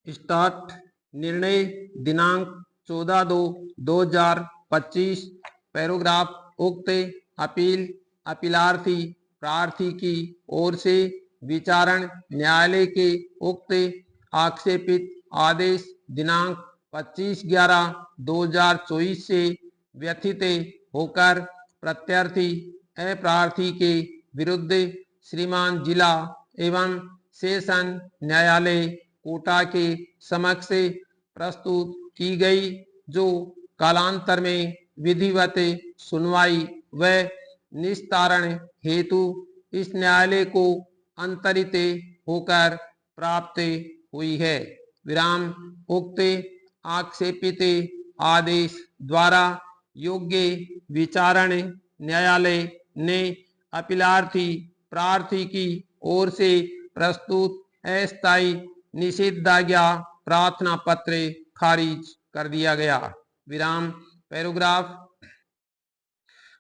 Start. निर्णय दिनांक 14/2/2025। Paragraph. उक्त अपील अपीलार्थी प्रार्थी की ओर से विचारण न्यायालय के उक्त आक्षेपित आदेश दिनांक 25/11/2024 से व्यथित होकर प्रत्यार्थी प्रार्थी के विरुद्ध श्रीमान जिला एवं सेशन न्यायालय कोटा के समक्ष प्रस्तुत की गई, जो कालांतर में विधिवत सुनवाई व निस्तारण हेतु इस न्यायालय को अंतरित होकर प्राप्त हुई है। विराम। उक्त आक्षेपित आदेश द्वारा योग्य विचारण न्यायालय ने अपीलार्थी प्रार्थी की ओर से प्रस्तुत अस्थायी निषेधाज्ञा प्रार्थना पत्र खारिज कर दिया गया। विराम। पैराग्राफ।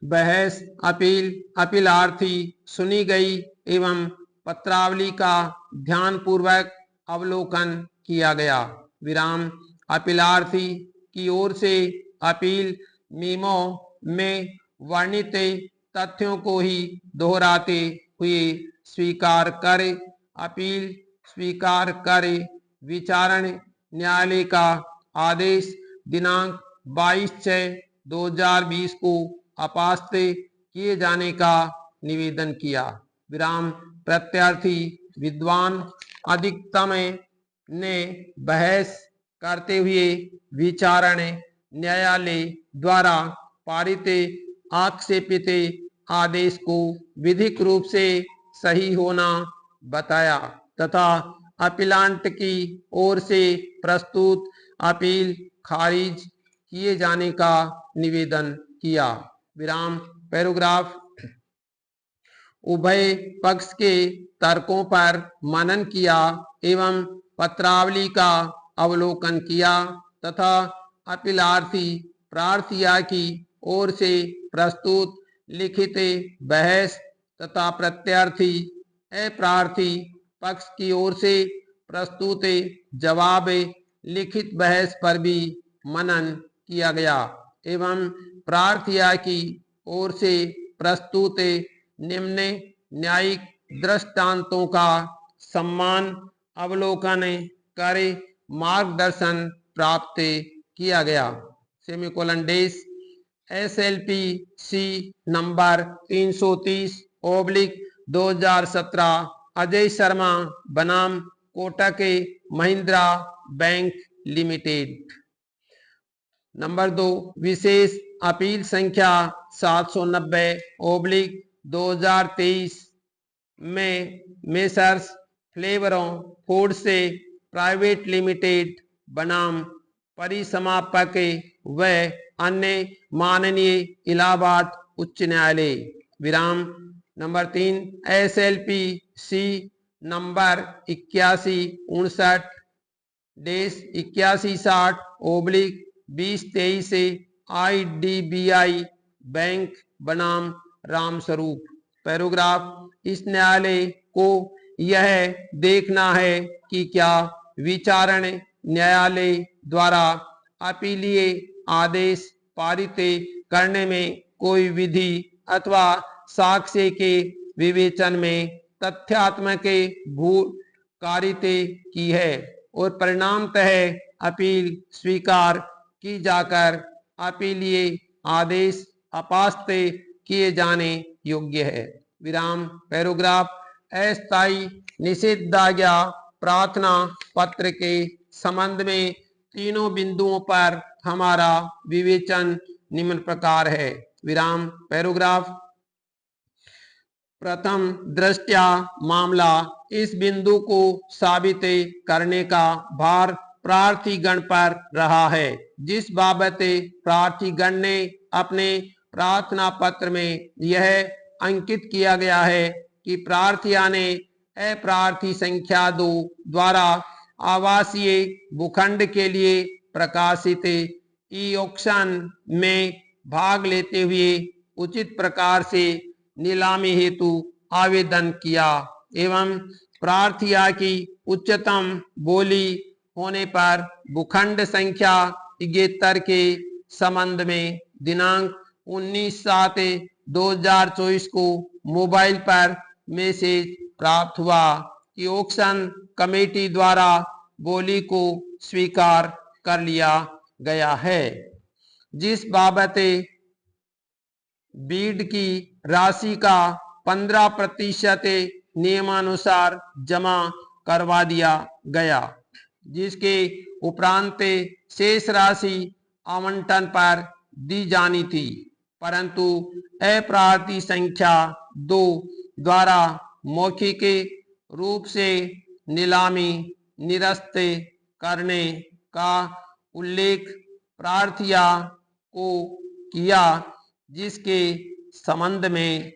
बहस अपील अपीलार्थी सुनी गई एवं पत्रावली का ध्यानपूर्वक अवलोकन किया गया। विराम। अपीलार्थी की ओर से अपील मीमो में वर्णित तथ्यों को ही दोहराते हुए स्वीकार कर अपील स्वीकार कर विचारण न्यायालय का आदेश दिनांक 22/6/2020 को अपास्त किए जाने का निवेदन किया। विराम। प्रत्यार्थी विद्वान अधिकतम ने बहस करते हुए विचारण न्यायालय द्वारा पारित आक्षेपित आदेश को विधिक रूप से सही होना बताया तथा अपीलांट की ओर से प्रस्तुत अपील खारिज किए जाने का निवेदन किया। विराम। पैराग्राफ। उभय पक्ष के तर्कों पर मनन किया एवं पत्रावली का अवलोकन किया तथा अपीलार्थी प्रार्थिया की ओर से प्रस्तुत लिखित बहस तथा प्रत्यार्थी प्रार्थी पक्ष की ओर से प्रस्तुत जवाब लिखित बहस पर भी मनन किया गया एवं प्रार्थिया की ओर से प्रस्तुत निम्न न्यायिक दृष्टांतों का सम्मान अवलोकन कर मार्गदर्शन प्राप्त किया गया। Semicolon dash SLPC number 330/2017 Ajay Sharma बनाम Kotak Mahindra bank limited. Number 2 विशेष अपील संख्या 790/2023 में मेसर्स फ्लेवरों फूड से प्राइवेट लिमिटेड बनाम परिसमापक व अन्य माननीय इलाहाबाद उच्च न्यायालय। विराम। Number 3 SLPC number 8160/2023 IDBI bank बनाम रामस्वरूप। पैराग्राफ। इस न्यायालय को यह देखना है कि क्या विचारण न्यायालय द्वारा अपीलीय आदेश पारित करने में कोई विधि अथवा साक्ष्य के विवेचन में तथ्यात्मक भूल कारित की है और परिणामतः अपील स्वीकार की जाकर अपीलीय आदेश अपास्त किए जाने योग्य है। विराम। पैराग्राफ। अस्थायी निषेधाज्ञा प्रार्थना पत्र के संबंध में तीनों बिंदुओं पर हमारा विवेचन निम्न प्रकार है। विराम। पैराग्राफ। प्रथम दृष्टया मामला इस बिंदु को साबित करने का भार प्रार्थीगण पर रहा है, जिस बाबत प्रार्थीगण ने अपने प्रार्थना पत्र में यह अंकित किया गया है कि प्रार्थिया ने अप्रार्थी संख्या 2 द्वारा आवासीय भूखंड के लिए प्रकाशित ई-ऑक्शन में भाग लेते हुए उचित प्रकार से नीलामी हेतु आवेदन किया एवं प्रार्थिया की उच्चतम बोली होने पर भूखंड संख्या 71 के संबंध में दिनांक 19/7/2024 को मोबाइल पर मैसेज प्राप्त हुआ कि ऑक्शन कमेटी द्वारा बोली को स्वीकार कर लिया गया है, जिस बाबत बीड की राशि का 15% नियमानुसार जमा करवा दिया गया, जिसके उपरांत शेष राशि आवंटन पर दी जानी थी, परंतु अप्रार्थी संख्या 2 द्वारा मौखिक रूप से नीलामी निरस्त करने का उल्लेख प्रार्थिया को किया, जिसके संबंध में